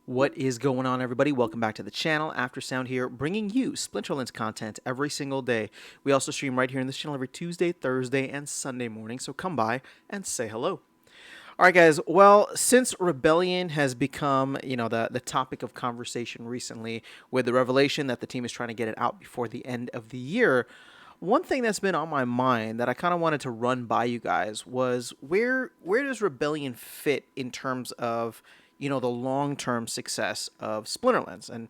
What is going on, everybody? Welcome back to the channel. Aftersound here, bringing you Splinterlands content every single day. We also stream right here in this channel every Tuesday, Thursday, and Sunday morning, so come by and say hello. All right, guys. Well, since Rebellion has become, the topic of conversation recently with the revelation that the team is trying to get it out before the end of the year, one thing that's been on my mind that I kind of wanted to run by you guys was where does Rebellion fit in terms of the long-term success of Splinterlands? And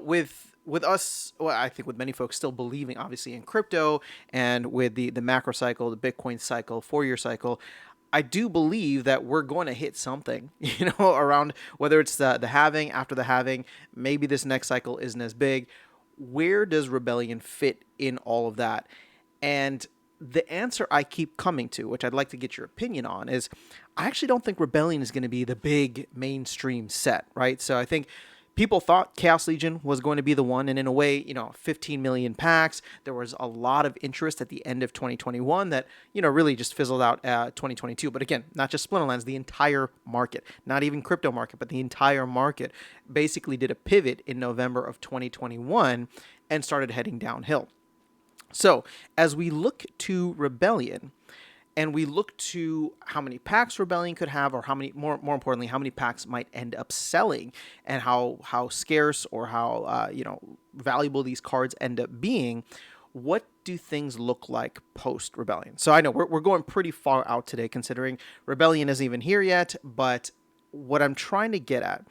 with us, well, I think with many folks still believing obviously in crypto and with the macro cycle, the Bitcoin cycle, 4-year cycle, I do believe that we're going to hit something, around whether it's the halving, after the halving, maybe this next cycle isn't as big. Where does Rebellion fit in all of that? And the answer I keep coming to, which I'd like to get your opinion on, is I actually don't think Rebellion is going to be the big mainstream set, right? So I think people thought Chaos Legion was going to be the one, and in a way, 15 million packs. There was a lot of interest at the end of 2021 that, really just fizzled out 2022. But again, not just Splinterlands, the entire market, not even crypto market, but the entire market basically did a pivot in November of 2021 and started heading downhill. So as we look to Rebellion, and we look to how many packs Rebellion could have, or how many, more importantly, how many packs might end up selling, and how scarce or how valuable these cards end up being. What do things look like post Rebellion? So I know we're going pretty far out today, considering Rebellion isn't even here yet. But what I'm trying to get at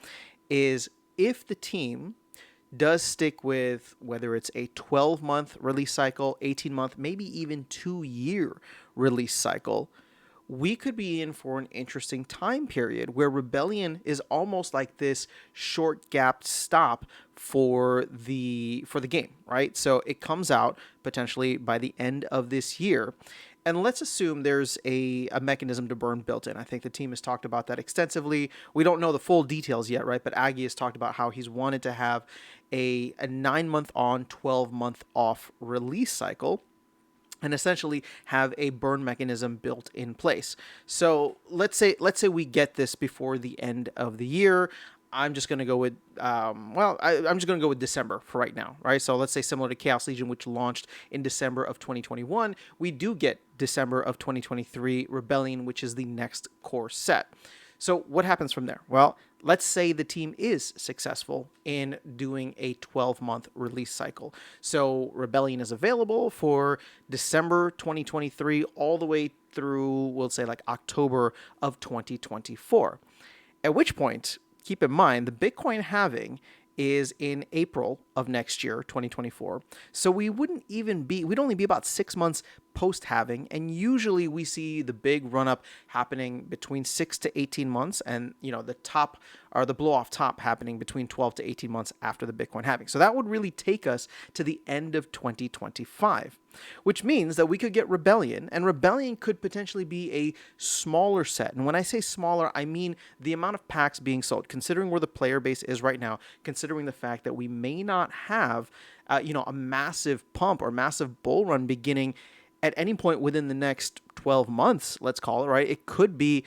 is if the team does stick with whether it's a 12-month release cycle, 18-month, maybe even 2-year release cycle, we could be in for an interesting time period where Rebellion is almost like this short gapped stop for the game, right? So it comes out potentially by the end of this year. And let's assume there's a mechanism to burn built in. I think the team has talked about that extensively. We don't know the full details yet, right? But Aggie has talked about how he's wanted to have a 9-month on, 12-month off release cycle, and essentially have a burn mechanism built in place. So let's say we get this before the end of the year. I'm just going to go with, I'm just going to go with December for right now, right? So let's say similar to Chaos Legion, which launched in December of 2021, we do get December of 2023 Rebellion, which is the next core set. So what happens from there? Well, let's say the team is successful in doing a 12-month release cycle. So Rebellion is available for December 2023 all the way through, we'll say like October of 2024. At which point, keep in mind, the Bitcoin halving is in April of next year, 2024. So we'd only be about 6 months post halving, and usually we see the big run up happening between 6 to 18 months, and the top or the blow off top happening between 12 to 18 months after the Bitcoin halving. So that would really take us to the end of 2025, which means that we could get Rebellion, and Rebellion could potentially be a smaller set. And when I say smaller, I mean the amount of packs being sold, considering where the player base is right now, considering the fact that we may not have a massive pump or massive bull run beginning at any point within the next 12 months, let's call it, right? It could be,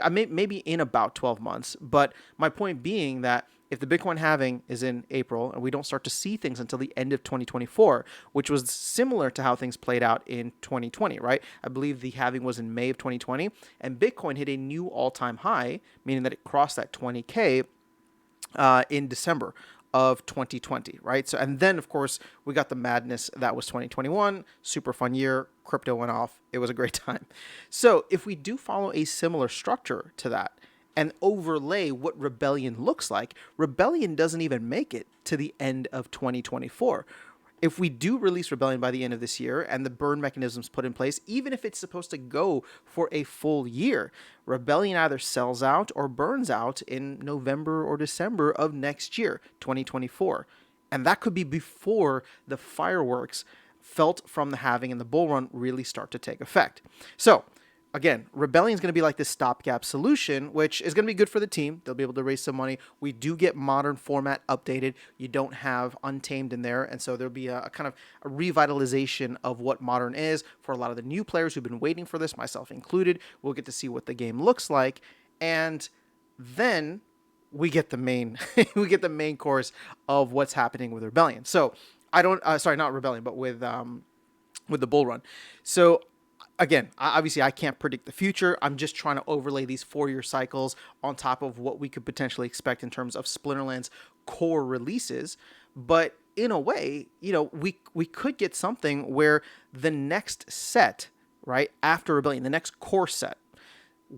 maybe in about 12 months. But my point being that if the Bitcoin halving is in April and we don't start to see things until the end of 2024, which was similar to how things played out in 2020, right? I believe the halving was in May of 2020, and Bitcoin hit a new all-time high, meaning that it crossed that 20K in December of 2020, right? So, and then of course we got the madness that was 2021, super fun year, crypto went off, it was a great time. So if we do follow a similar structure to that and overlay what Rebellion looks like, Rebellion doesn't even make it to the end of 2024. If we do release Rebellion by the end of this year and the burn mechanisms put in place, even if it's supposed to go for a full year, Rebellion either sells out or burns out in November or December of next year, 2024. And that could be before the fireworks felt from the halving and the bull run really start to take effect. So again, Rebellion is going to be like this stopgap solution, which is going to be good for the team. They'll be able to raise some money. We do get modern format updated. You don't have Untamed in there. And so there'll be a kind of a revitalization of what modern is for a lot of the new players who've been waiting for this, myself included. We'll get to see what the game looks like. And then we get the main we get the main course of what's happening with Rebellion. So I don't sorry, not Rebellion, but with the Bull Run. So again, obviously I can't predict the future. I'm just trying to overlay these 4-year cycles on top of what we could potentially expect in terms of Splinterland's core releases. But in a way, we could get something where the next set, right after Rebellion, the next core set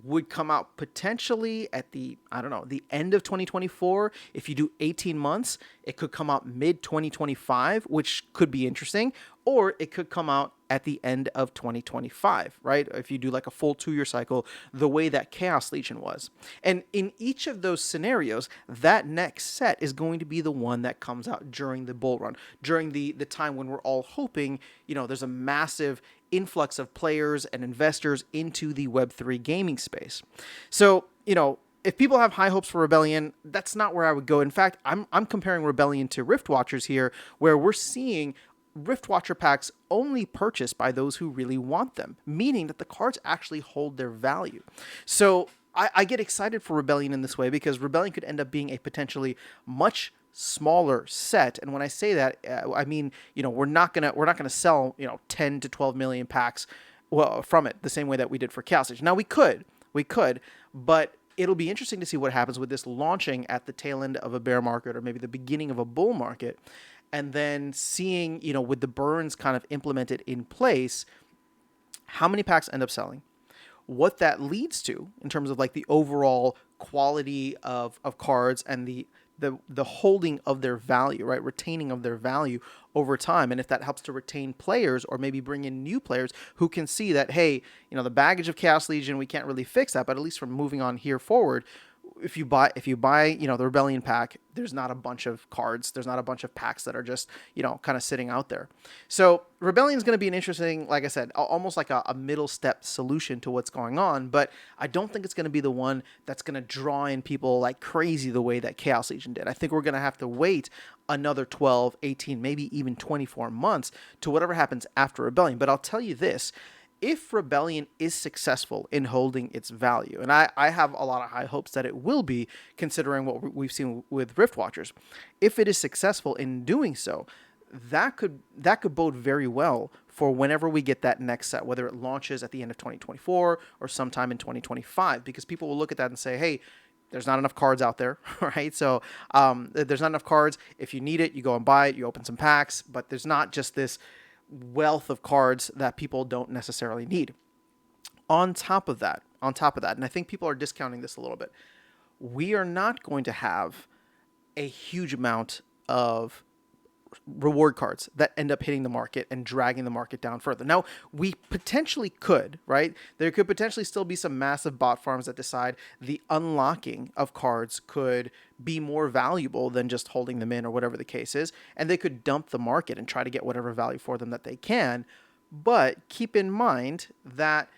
would come out potentially at the, I don't know, the end of 2024. If you do 18 months, it could come out mid 2025, which could be interesting, or it could come out at the end of 2025, right? If you do like a full 2-year cycle, the way that Chaos Legion was. And in each of those scenarios, that next set is going to be the one that comes out during the bull run, during the time when we're all hoping, there's a massive influx of players and investors into the Web3 gaming space. So, if people have high hopes for Rebellion, that's not where I would go. In fact, I'm comparing Rebellion to Rift Watchers here, where we're seeing Rift Watcher packs only purchased by those who really want them, meaning that the cards actually hold their value. So I get excited for Rebellion in this way because Rebellion could end up being a potentially much smaller set. And when I say that, I mean, we're not gonna sell 10 to 12 million packs from it the same way that we did for Chaos Legion. Now we could, but it'll be interesting to see what happens with this launching at the tail end of a bear market or maybe the beginning of a bull market, and then seeing, with the burns kind of implemented in place, how many packs end up selling, what that leads to in terms of like the overall quality of cards and the holding of their value, right? Retaining of their value over time. And if that helps to retain players or maybe bring in new players who can see that, hey, the baggage of Chaos Legion, we can't really fix that, but at least from moving on here forward, if you buy the Rebellion pack, there's not a bunch of cards. There's not a bunch of packs that are just, kind of sitting out there. So Rebellion is going to be an interesting, like I said, almost like a middle step solution to what's going on. But I don't think it's going to be the one that's going to draw in people like crazy the way that Chaos Legion did. I think we're going to have to wait another 12, 18, maybe even 24 months to whatever happens after Rebellion. But I'll tell you this. If Rebellion is successful in holding its value, and I have a lot of high hopes that it will be, considering what we've seen with Rift Watchers, if it is successful in doing so, that could bode very well for whenever we get that next set, whether it launches at the end of 2024 or sometime in 2025, because people will look at that and say, hey, there's not enough cards out there, right? So there's not enough cards. If you need it, you go and buy it, you open some packs, but there's not just this wealth of cards that people don't necessarily need. On top of that, and I think people are discounting this a little bit, we are not going to have a huge amount of reward cards that end up hitting the market and dragging the market down further. Now, we potentially could, right? There could potentially still be some massive bot farms that decide the unlocking of cards could be more valuable than just holding them in or whatever the case is, and they could dump the market and try to get whatever value for them that they can. But keep in mind that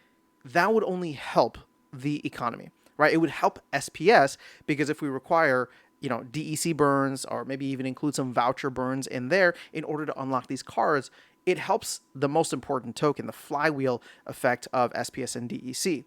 that would only help the economy, right? It would help SPS because if we require DEC burns or maybe even include some voucher burns in there in order to unlock these cards, it helps the most important token, the flywheel effect of SPS and DEC.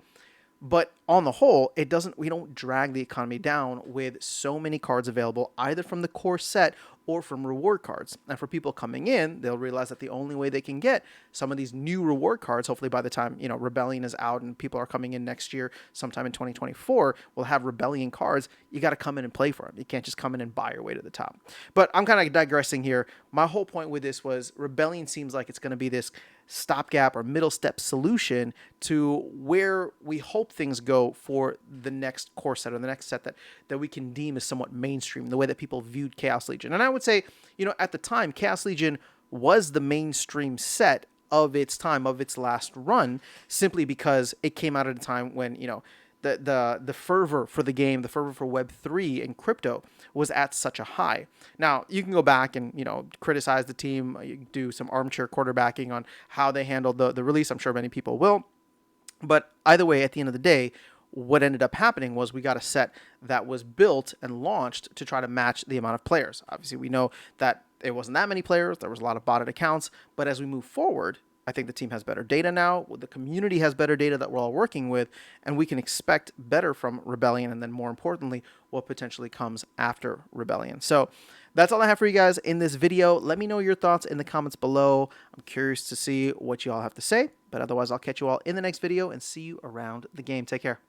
But on the whole, we don't drag the economy down with so many cards available either from the core set or from reward cards. And for people coming in, they'll realize that the only way they can get some of these new reward cards, hopefully by the time, Rebellion is out and people are coming in next year, sometime in 2024, we'll have Rebellion cards. You got to come in and play for them. You can't just come in and buy your way to the top. But I'm kind of digressing here. My whole point with this was Rebellion seems like it's going to be this stopgap or middle step solution to where we hope things go for the next core set or the next set that we can deem as somewhat mainstream, the way that people viewed Chaos Legion. And I would say, at the time, Chaos Legion was the mainstream set of its time, of its last run, simply because it came out at a time when, the fervor for the game, the fervor for Web3 and crypto was at such a high. Now, you can go back and, criticize the team, you do some armchair quarterbacking on how they handled the release. I'm sure many people will. But either way, at the end of the day, what ended up happening was we got a set that was built and launched to try to match the amount of players. Obviously, we know that it wasn't that many players. There was a lot of botted accounts. But as we move forward, I think the team has better data now. The community has better data that we're all working with, and we can expect better from Rebellion, and then more importantly, what potentially comes after Rebellion. So that's all I have for you guys in this video. Let me know your thoughts in the comments below. I'm curious to see what you all have to say, but otherwise I'll catch you all in the next video and see you around the game. Take care.